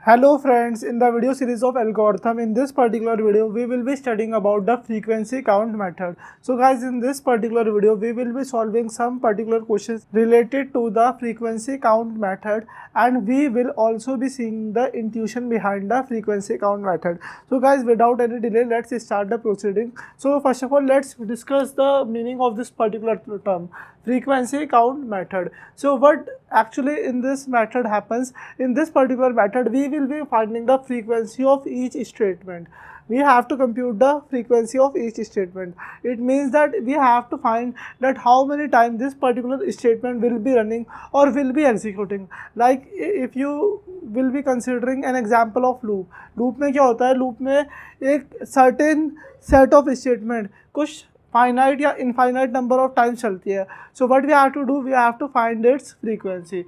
Hello friends, in the video series of algorithm, in this particular video we will be studying about the frequency count method. So guys, in this particular video we will be solving some particular questions related to the frequency count method, and we will also be seeing the intuition behind the frequency count method. So guys, without any delay, let's start the proceeding. So first of all, let's discuss the meaning of this particular term, frequency count method. So what actually in this method happens, in this particular method we will be finding the frequency of each statement. We have to compute the frequency of each statement. It means that we have to find that how many times this particular statement will be running or will be executing. Like if you will be considering an example of loop में क्या होता है, loop में एक certain set of statement कुछ finite या infinite number of times चलती है. So what we have to do, we have to find its frequency.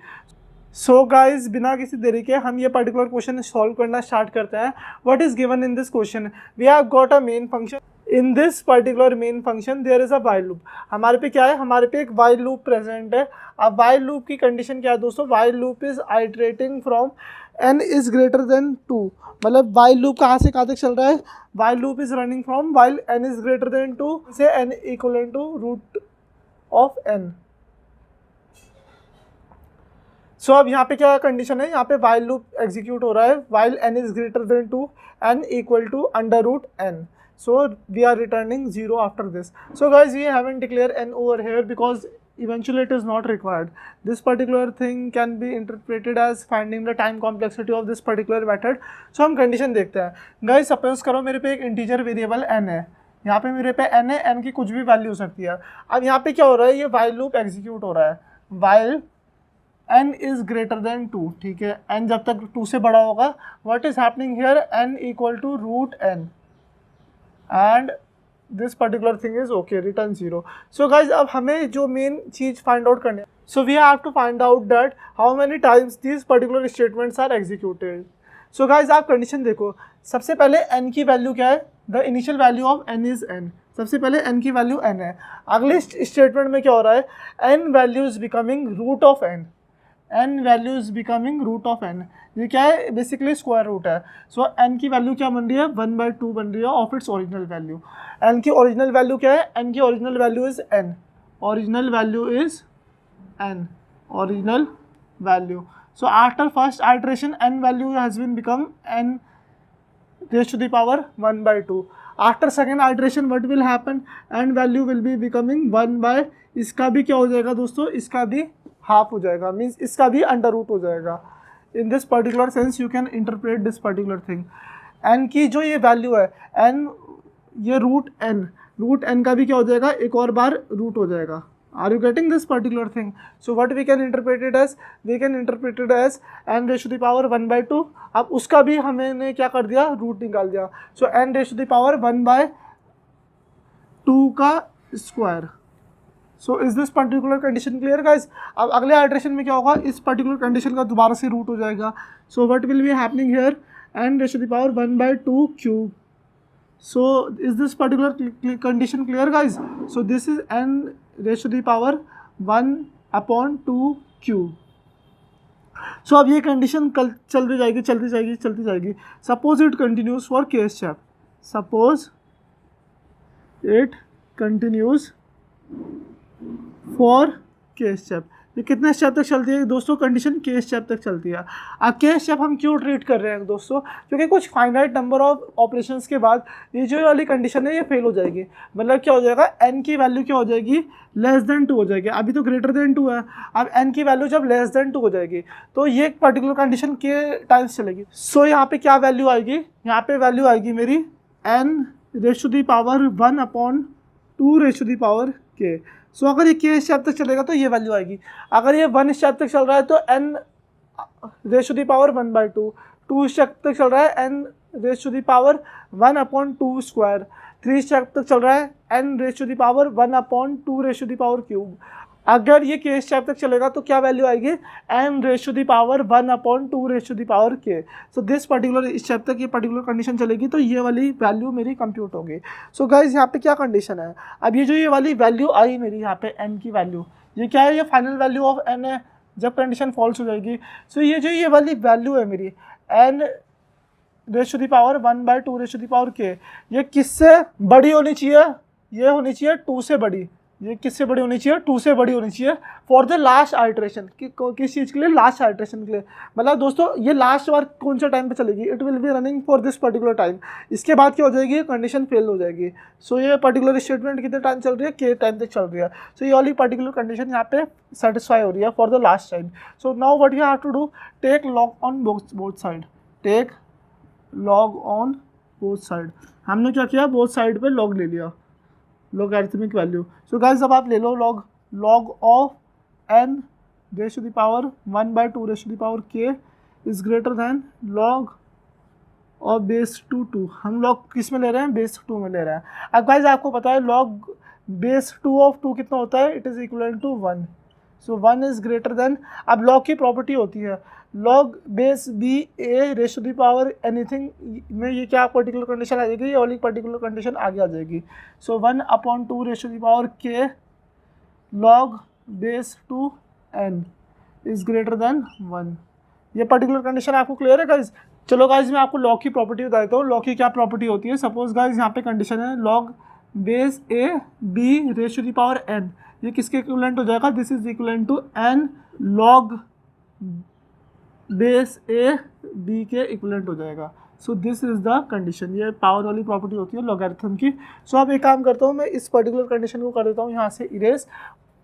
So guys, बिना किसी देरी के हम ये पर्टिकुलर क्वेश्चन सॉल्व करना स्टार्ट करते हैं. What is given in this question, we have got a main function. In this particular main function there is a while loop. हमारे पे क्या है, हमारे पे एक वाइल लूप प्रेजेंट है. अब वाइल लूप की कंडीशन क्या है दोस्तों, while loop is iterating from n is greater than 2. मतलब वाइल लूप कहाँ से कहाँ तक चल रहा है, while loop is running from while n is greater than 2 से n equal to root of n. So अब यहाँ पे क्या कंडीशन है, यहाँ पे वाइल लूप एग्जीक्यूट हो रहा है while n is greater than 2 n equal to under root n. So we are returning 0 after this. So guys, we haven't declared n over here because eventually it is not required. This particular thing can be interpreted as finding the time complexity of this particular method. So हम condition देखते हैं. Guys, suppose करो मेरे पे एक integer variable n है, यहाँ पे मेरे पे n है, n की कुछ भी वैल्यू हो सकती है. अब यहाँ पे क्या हो रहा है, ये while loop execute हो रहा है while n is greater than 2. ठीक है, n जब तक 2 से बड़ा होगा, what is happening here, n equal to root n. And this particular thing is okay, return 0. So guys, अब हमें जो मेन चीज़ फाइंड आउट करनी है, so we have to find out that how many times these particular statements are executed. So guys, आप condition देखो. सबसे पहले n की वैल्यू क्या है, the initial value of n is n. सबसे पहले n की वैल्यू n है. अगले स्टेटमेंट में क्या हो रहा है, n value is becoming root of n. n value is becoming root of n. ये क्या है, बेसिकली स्क्वायर रूट है. सो n की वैल्यू क्या बन रही है, 1/2 बन रही है of its original value. n की ओरिजिनल वैल्यू क्या है, n की original value is n. Original value is n. Original value. So after first iteration n value has been become n raise to the power 1/2. After second iteration what will happen, n value will be becoming 1/, इसका भी क्या हो जाएगा दोस्तों, इसका भी half हो जाएगा, मीन्स इसका भी अंडर रूट हो जाएगा. इन this particular sense you can interpret this particular thing. n की जो ये वैल्यू है n, ये रूट n का भी क्या हो जाएगा, एक और बार रूट हो जाएगा. Are you getting this particular thing. So what we can interpret it as, we can interpret it as n raise to the power 1/2. अब उसका भी हमने क्या कर दिया, रूट निकाल दिया. So n raise to the power 1/2 का square. So is this particular condition clear guys. अब अगले आइटरेशन में क्या होगा, इस पर्टिकुलर कंडीशन का दोबारा से रूट हो जाएगा. So what will be happening here, n raise to the power 1/2 cube. So is this particular condition clear guys. So this is n raise to the power 1/2 cube. So अब ये condition कल चलती जाएगी. Suppose it continues for k step. Suppose it continues for k step. ये कितने step तक चलती है दोस्तों, कंडीशन k स्टेप तक चलती है. अब k स्टेप हम क्यों ट्रीट कर रहे हैं दोस्तों, क्योंकि कुछ फाइनाइट नंबर ऑफ ऑपरेशंस के बाद ये जो वाली कंडीशन है ये फेल हो जाएगी. मतलब क्या हो जाएगा, n की वैल्यू क्या हो जाएगी, लेस देन 2 हो जाएगी. अभी तो ग्रेटर देन 2 है. अब n की वैल्यू जब लेस देन 2 हो जाएगी तो ये एक पर्टिकुलर कंडीशन k टाइम्स चलेगी. सो यहाँ पे क्या वैल्यू आएगी, यहाँ पे वैल्यू आएगी मेरी n raise to the power 1/2 raise to the power k. So अगर ये k स्टेप तक चलेगा तो ये वैल्यू आएगी. अगर ये 1 स्टेप तक चल रहा है तो n raise to the power 1/2. 2 step तक चल रहा है n raise to the power 1/2 square. 3 step तक चल रहा है n raise to the power 1/2 raise to the power cube. अगर ये k स्टेप तक चलेगा तो क्या वैल्यू आएगी, n raise to the power 1/2 raise to the power k. So this particular step तक ये पर्टिकुलर कंडीशन चलेगी तो ये वाली वैल्यू मेरी कंप्यूट होगी. सो गाइज, यहाँ पे क्या कंडीशन है, अब ये जो ये वाली वैल्यू आई मेरी यहाँ पे n की वैल्यू, ये क्या है, ये फाइनल वैल्यू ऑफ n है. जब कंडीशन फॉल्स हो जाएगी, सो ये वाली वैल्यू है मेरी n raise to the power 1/2 raise to the power k, ये किससे बड़ी होनी चाहिए? ये होनी चाहिए 2 से बड़ी। ये किससे बड़ी होनी चाहिए? 2 से बड़ी होनी चाहिए फॉर द लास्ट आइट्रेशन। किस चीज़ के लिए? लास्ट आइट्रेशन के लिए। मतलब दोस्तों ये लास्ट बार कौन सा टाइम पे चलेगी? It will be running for this particular time. इसके बाद क्या हो जाएगी? कंडीशन फेल हो जाएगी। सो ये पर्टिकुलर स्टेटमेंट कितने टाइम चल रही है? के टाइम तक चल रही है। सो ये वाली पर्टिकुलर कंडीशन यहाँ पे सेटिस्फाई हो रही है for the last time. So now what you have to do, take log on both side, take log on both side. हमने क्या किया? बोथ साइड पे लॉग ले लिया, लॉगरिथमिक वैल्यू। सो गाइस अब आप ले लो log of n raise to the power 1/2 raise to the power k is greater than log of base 2। हम लॉग किस में ले रहे हैं? बेस 2 में ले रहे हैं। अब गाइस आपको पता है लॉग बेस 2 ऑफ 2 कितना होता है? It is equal to 1। So 1 is greater than, अब लॉग की प्रॉपर्टी होती है लॉग बेस बी ए रेश टू द पावर एनीथिंग में ये क्या पर्टिकुलर कंडीशन आ जाएगी? ये वाली पर्टिकुलर कंडीशन आगे आ जाएगी। सो 1/2 रेश टू द पावर के log base 2n is greater then 1। ये पर्टिकुलर कंडीशन आपको क्लियर है गाइज? चलो गाइज मैं आपको लॉग की प्रॉपर्टी बता देता हूँ। लॉग की क्या प्रॉपर्टी होती है? सपोज गाइज यहाँ पे कंडीशन है log base a b raise to the power n, ये किसके इक्विवेलेंट हो जाएगा? This is equivalent to n log base a b के इक्विवेलेंट हो जाएगा। So this is the condition. ये पावर वाली प्रॉपर्टी होती है लॉगरिथम की। सो अब एक काम करता हूँ, मैं इस पर्टिकुलर कंडीशन को कर देता हूँ यहाँ से इरेज।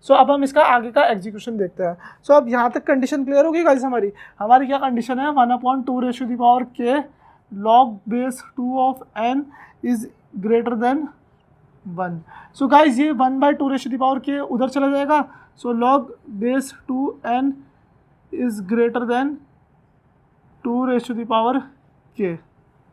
सो अब हम इसका आगे का एग्जीक्यूशन देखते हैं। सो अब यहाँ तक कंडीशन क्लियर होगी गाइस? हमारी क्या कंडीशन है? 1/2 रेश टू द पावर के log base 2 of n is greater then 1। So guys ये 1/2 रेश टू द पावर के उधर चला जाएगा। So log base 2n is greater than 2 raise to the power k।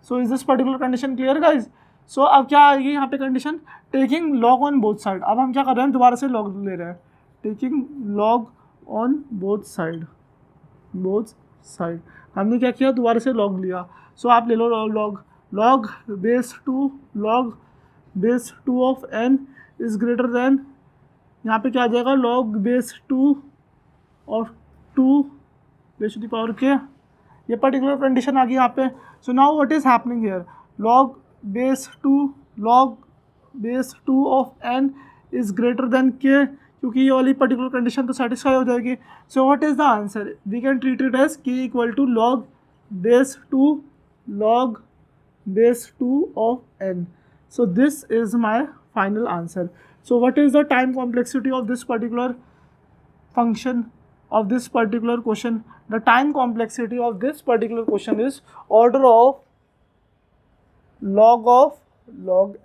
So is this particular condition clear guys? So अब क्या आएगी यहाँ पे condition? Taking log on both side. अब हम क्या कर रहे हैं? दोबारा से लॉग ले रहे हैं, taking log on both side. हमने क्या किया? दोबारा से लॉग लिया। सो आप ले लो log base 2 of n is greater than, यहाँ पे क्या आ जाएगा? Log base 2 of 2 raise to the power k। ये पर्टिकुलर कंडीशन आ गई यहाँ पे। So now what is happening here? Log base 2 of n is greater than k, क्योंकि ये वाली पर्टिकुलर कंडीशन तो सेटिस्फाई हो जाएगी। So what is the answer? We can treat it as k equal to log base 2 of n। So this is my final answer. So what is the time complexity of this particular function of this particular question? The time complexity of this particular question is order of log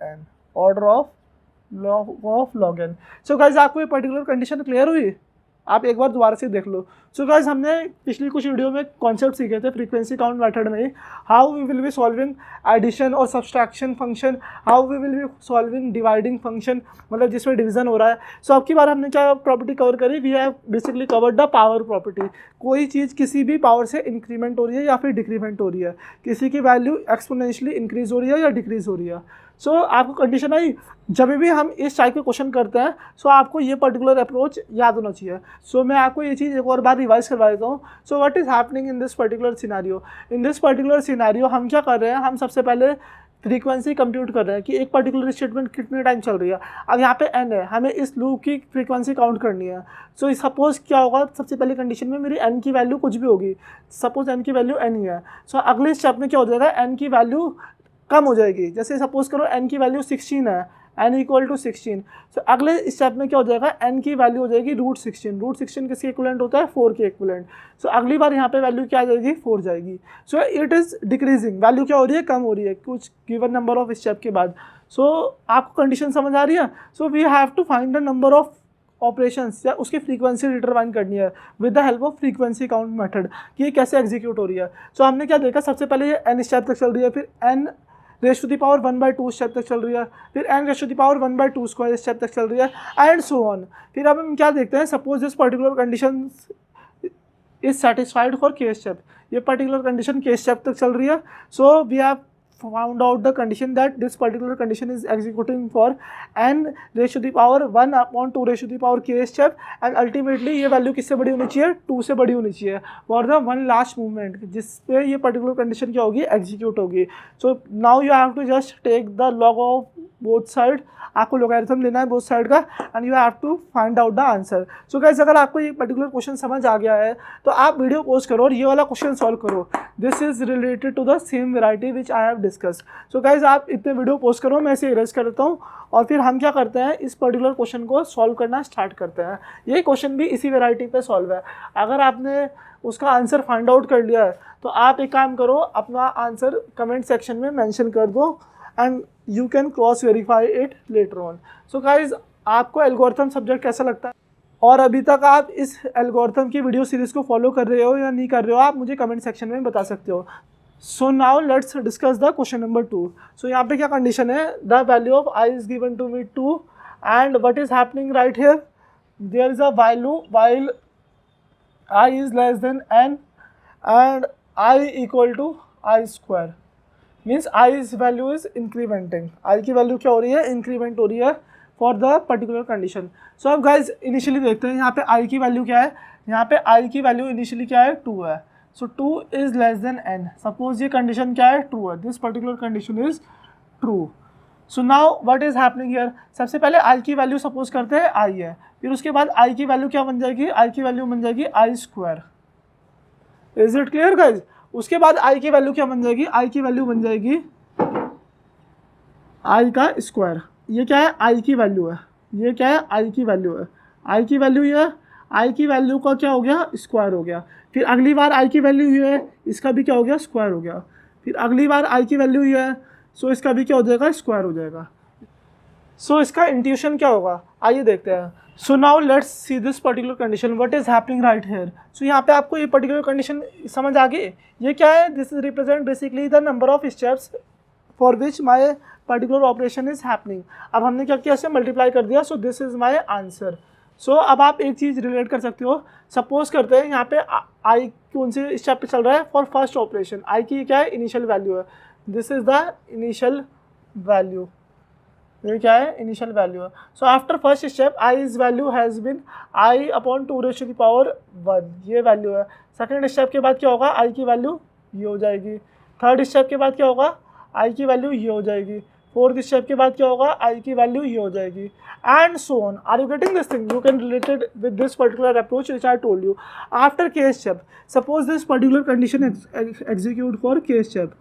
n, order of log n। So guys आपको ये particular condition clear हुई? आप एक बार दोबारा से देख लो। So guys हमने पिछली कुछ वीडियो में कॉन्सेप्ट सीखे थे फ्रीक्वेंसी काउंट मेथड में ही, how we will be solving addition और subtraction function, how we will be solving dividing function, मतलब जिसमें डिवीजन हो रहा है। सो अब की बार हमने क्या प्रॉपर्टी कवर करी? We have basically covered the power property. कोई चीज़ किसी भी पावर से इंक्रीमेंट हो रही है या फिर डिक्रीमेंट हो रही है, किसी की वैल्यू एक्सपोनेंशियली इंक्रीज हो रही है या डिक्रीज हो रही है। सो आपको कंडीशन आई, जब भी हम इस टाइप के क्वेश्चन करते हैं सो आपको ये पर्टिकुलर अप्रोच याद होना चाहिए। सो मैं आपको ये चीज़ एक और बार रिवाइज करवा देता हूँ। So what is happening in this particular scenario? In this particular scenario हम क्या कर रहे हैं? हम सबसे पहले फ्रीक्वेंसी कंप्यूट कर रहे हैं कि एक पर्टिकुलर स्टेटमेंट कितने टाइम चल रही है। अब यहाँ पे n है, हमें इस लूप की फ्रीक्वेंसी काउंट करनी है। सो सपोज क्या होगा? सबसे पहली कंडीशन में मेरी n की वैल्यू कुछ भी होगी, सपोज n की वैल्यू n ही है। सो अगले स्टेप में क्या हो जाएगा? n की वैल्यू कम हो जाएगी। जैसे सपोज करो n की वैल्यू 16 है, n इक्वल टू 16। सो अगले स्टेप में क्या हो जाएगा? n की वैल्यू हो जाएगी √16। √16 किसके इक्विवेलेंट होता है? 4 के इक्विवेलेंट। सो अगली बार यहाँ पे वैल्यू क्या आ जाएगी? 4 जाएगी। So it is decreasing, value क्या हो रही है? कम हो रही है कुछ गिवन नंबर ऑफ स्टेप के बाद। सो आपको कंडीशन समझ आ रही है? So we have to find the number of operations या उसकी फ्रीक्वेंसी डिटरमाइन करनी है with the help of frequency count method कि ये कैसे एग्जीक्यूट हो रही है। सो हमने क्या देखा? सबसे पहले ये n स्टेप तक चल रही है, फिर n raise to the power 1/2 step तक चल रही है, फिर n raise to the power 1/2 square step तक चल रही है, एंड सो ऑन। फिर अब हम क्या देखते हैं? Suppose this particular condition is satisfied for k step. ये पर्टिकुलर कंडीशन k स्टेप तक चल रही है। So we have found out the condition that this particular condition is executing for n raised to the power 1 upon 2 raised to the power k step, and ultimately ये value किससे बड़ी होनी चाहिए, 2 से बड़ी होनी चाहिए for the one last movement, जिस पे ये पर्टिकुलर कंडीशन क्या होगी, एग्जीक्यूट होगी. So now you have to just take the log of both side, आपको लोगैरिथम लेना है बोथ साइड का, and you have to find out the answer. So guys अगर आपको ये पर्टिकुलर क्वेश्चन समझ आ गया है तो आप वीडियो पोस्ट करो और ये वाला क्वेश्चन सॉल्व करो. This is related to the same variety which I have discuss. So guys आप इतने वीडियो पोस्ट करो, मैं इसे इरेज कर देता हूँ और फिर हम क्या करते हैं, इस पर्टिकुलर क्वेश्चन को सॉल्व करना स्टार्ट करते हैं. ये क्वेश्चन भी इसी वेराइटी पे सॉल्व है. अगर आपने उसका आंसर फाइंड आउट कर लिया है तो आप एक काम करो, अपना आंसर कमेंट सेक्शन में मेंशन कर दो and you can cross verify it later on. So guys आपको एल्गोरिथम सब्जेक्ट कैसा लगता है, और अभी तक आप इस एल्गोरिथम की वीडियो सीरीज़ को फॉलो कर रहे हो या नहीं कर रहे हो, आप मुझे कमेंट सेक्शन में बता सकते हो. So now let's discuss the question number 2. So यहाँ पे क्या कंडीशन है, the value of i is given to me 2 and what is happening right here, there is a value while i is less than n and i equal to i square, means i is value is incrementing. I की value क्या हो रही है, increment हो रही है for the particular condition. सो अब guys initially देखते हैं यहाँ पे आई की वैल्यू क्या है. यहाँ पे आई की वैल्यू इनिशियली क्या है, 2 है. So 2 is less than n. Suppose ये कंडीशन क्या है, ट्रू है, this particular condition is true. So now what is happening here, सबसे पहले आई की वैल्यू सपोज करते हैं आई है, फिर उसके बाद आई की वैल्यू क्या बन जाएगी, आई की वैल्यू बन जाएगी i square. Is it clear guys. उसके बाद आई की वैल्यू क्या बन जाएगी, आई की वैल्यू बन जाएगी आई का स्क्वायर. ये क्या है, आई की वैल्यू है, ये क्या है, आई की वैल्यू है, आई की वैल्यू ये है, आई की वैल्यू का क्या हो गया, स्क्वायर हो गया. फिर अगली बार आई की वैल्यू ये है, इसका भी क्या हो गया, स्क्वायर हो गया. फिर अगली बार आई की वैल्यू ये है, सो इसका भी क्या हो जाएगा, स्क्वायर हो जाएगा. सो इसका इंट्यूशन क्या होगा, आइए देखते हैं. So now let's see this particular condition, what is happening right here. So यहाँ पे आपको ये पर्टिकुलर कंडीशन समझ आ गई. ये क्या है, this is represent basically the number of steps for which my particular operation is happening. अब हमने क्या किया, इसे मल्टीप्लाई कर दिया. So this is my answer. So अब आप एक चीज़ रिलेट कर सकते हो. सपोज करते हैं यहाँ पे आई कौन से स्टेप पे चल रहा है, फॉर फर्स्ट ऑपरेशन. आई की क्या है, इनिशियल वैल्यू है, this is the initial value. ये क्या है, इनिशियल वैल्यू है. So after first step i is value has been i upon 2 raise to the power 1, ये वैल्यू है. सेकेंड स्टेप के बाद क्या होगा, आई की वैल्यू ये हो जाएगी. थर्ड स्टेप के बाद क्या होगा, आई की वैल्यू ये हो जाएगी. फोर्थ स्टेप के बाद क्या होगा, आई की वैल्यू ये हो जाएगी, and so on. Are you getting this thing, you can related with this particular approach which I told you. After k step, suppose this particular condition execute for k step.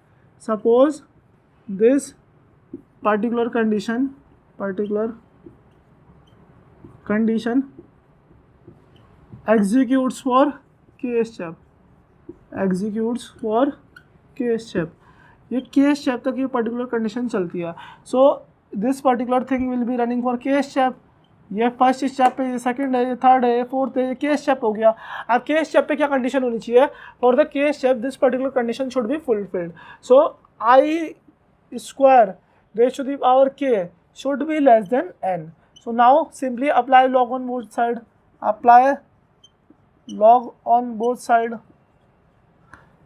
Suppose this particular condition executes for k step, ये k step तक ये particular condition चलती है. सो this particular thing will be running for k step. ये first step है, ये second है, ये थर्ड है, ये फोर्थ है, ये k स्टेप हो गया. अब k स्टेप पे क्या कंडीशन होनी चाहिए, for the k step this particular condition should be fulfilled. So I square raised to the power k should be less than n. So now simply apply log on both side. Apply log on both side.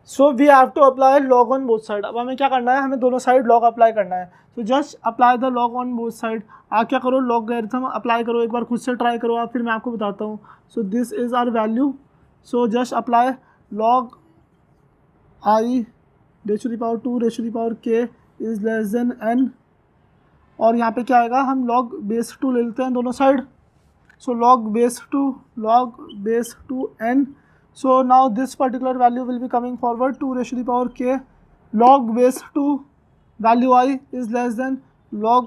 So we have to apply log on both side. अब हमें क्या करना है, हमें दोनों side log apply करना है. So just apply the log on both side. आप क्या करो, लॉगरिथम अप्लाई करो, एक बार खुद से ट्राई करो आप, फिर मैं आपको बताता हूँ. So this is our value. So just apply log I raised to the power 2 raised to the power k is less than n. और यहाँ पे क्या आएगा, हम log बेस 2 ले लेते हैं दोनों side. So log base 2 n. So now this particular value will be coming forward 2 raise to the power k. log base 2 value i is less than log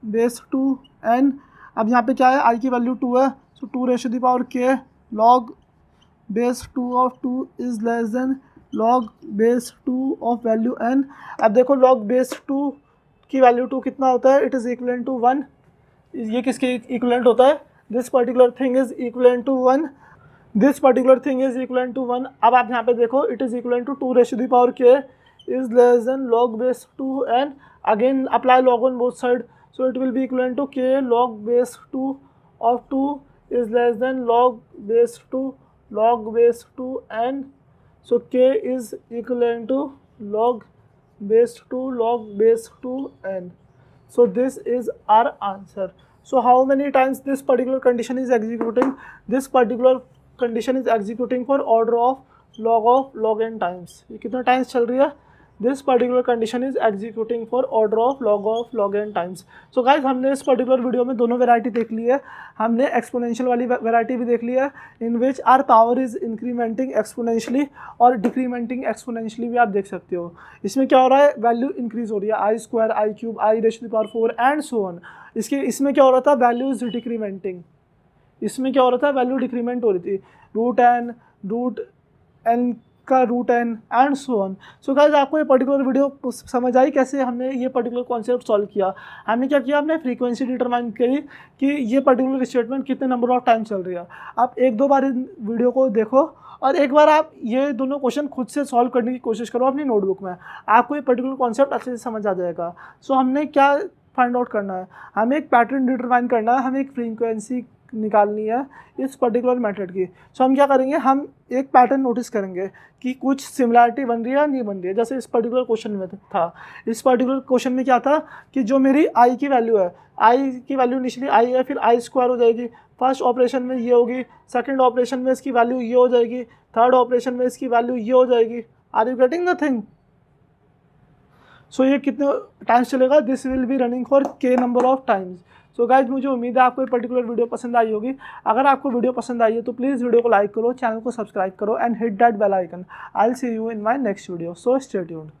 base 2 n. अब यहाँ पे क्या है, i की वैल्यू 2 है, so 2 raise to the power k log base 2 of 2 is less than log base 2 of value n. अब देखो log base 2 की वैल्यू 2 कितना होता है, इट इज़ इक्वलेंट टू 1. ये किसके इक्वलेंट होता है, this particular thing is equivalent to 1. This particular thing is equivalent to 1. अब आप यहाँ पे देखो, it is equivalent to 2 raise to the power k is less than log base 2 n. Again apply log on both side, so it will be equivalent to k log base 2 of 2 is less than log base 2 n. So k is equivalent to log base 2 log base 2n. So this is our answer. So how many times this particular condition is executing? This particular condition is executing for order of log n times. ये कितना times चल रही है? This particular condition is executing for order of log n times. So guys, हमने इस particular video में दोनों variety देख ली है. हमने एक्सपोनेंशियल वाली वैरायटी भी देख ली है, in which our power is incrementing exponentially और डिक्रीमेंटिंग एक्सपोनेंशियली भी आप देख सकते हो. इसमें क्या हो रहा है? वैल्यू इंक्रीज हो रही है, i square, i cube, i raise to the power 4 and so on. इसमें क्या हो रहा था? Value is decrementing. इसमें क्या हो रहा था? वैल्यू डिक्रीमेंट हो रही थी, रूट एन का root n and so on. So guys, आपको ये पर्टिकुलर वीडियो समझ आई कैसे हमने ये पर्टिकुलर कॉन्सेप्ट सॉल्व किया? हमने क्या किया? हमने फ्रीक्वेंसी डिटरमाइन करी कि ये पर्टिकुलर स्टेटमेंट कितने नंबर ऑफ टाइम चल रही है. आप एक दो बार इन वीडियो को देखो और एक बार आप ये दोनों क्वेश्चन खुद से सॉल्व करने की कोशिश करो अपनी नोटबुक में. आपको ये पर्टिकुलर कॉन्सेप्ट अच्छे से समझ आ जाएगा. सो हमने क्या फाइंड आउट करना है? हमें एक पैटर्न डिटरमाइन करना है, हमें एक फ्रीक्वेंसी निकालनी है इस पर्टिकुलर मेथड की. सो हम क्या करेंगे? हम एक पैटर्न नोटिस करेंगे कि कुछ सिमिलरिटी बन रही है या नहीं बन रही है. जैसे इस पर्टिकुलर क्वेश्चन में था, इस पर्टिकुलर क्वेश्चन में क्या था कि जो मेरी आई की वैल्यू है, आई की वैल्यू इनिशियली आई है, फिर आई स्क्वायर हो जाएगी. फर्स्ट ऑपरेशन में ये होगी, सेकंड ऑपरेशन में इसकी वैल्यू ये हो जाएगी, थर्ड ऑपरेशन में इसकी वैल्यू ये हो जाएगी. Are you getting the thing? So ये कितने टाइम्स चलेगा? This will be running for k number of times. So guys, मुझे उम्मीद है आपको ये पर्टिकुलर वीडियो पसंद आई होगी. अगर आपको वीडियो पसंद आई है तो प्लीज़ वीडियो को लाइक करो, चैनल को सब्सक्राइब करो and hit that bell icon. I will see you in my next video. So stay tuned.